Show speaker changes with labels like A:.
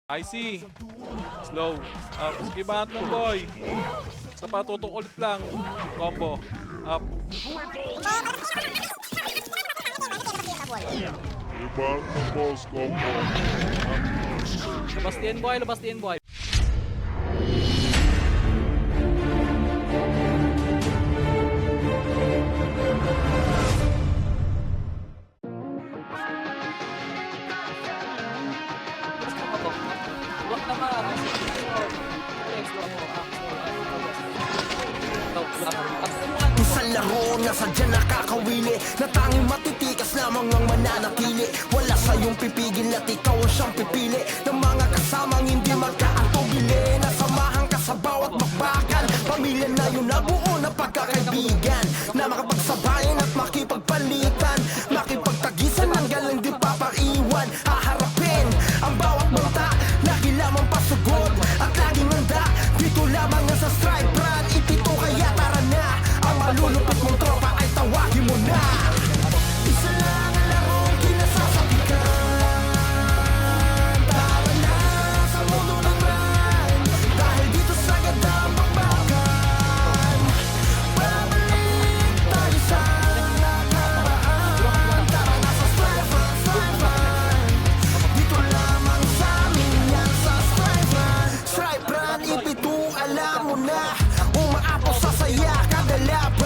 A: I see. Slow. Up. Sige, banat mo, boy. Sa patutok ulit lang. Combo. Up.
B: Ibarat ng boss combo.
C: Labas din boy, labas din boy. Wag na ma.
D: Isang laro na sadyang nakakawili Na tanging matitikas lamang ang mananatili Wala sa iyong pipigil at ikaw ang siyang pipili Ng mga kasamang hindi magkaatubili Nasamahan ka sa bawat bakbakan Pamilya na yun nabuo na pagkakaibigan Na makapagsabayan at makipagpalitan Makipagtagisan ng galang di papaiwan Haharapin ang bawat banta Lagi lamang pasugod at laging handa Dito lamang nga sa Strike Brand Ipito kaya tara na Ang malulupit mong tropa ay tawagin mo na Isa lang ang larong kinasasabikan Tara na sa mundo ng rhyme Dahil dito sa gandang bakbakan Babalik tayo sa nakaraan Tara na sa Strike Brand, Strike Brand Dito lamang sa amin yan sa Strike Brand Strike Brand, ipito alam mo na Umaapaw sa saya kada lap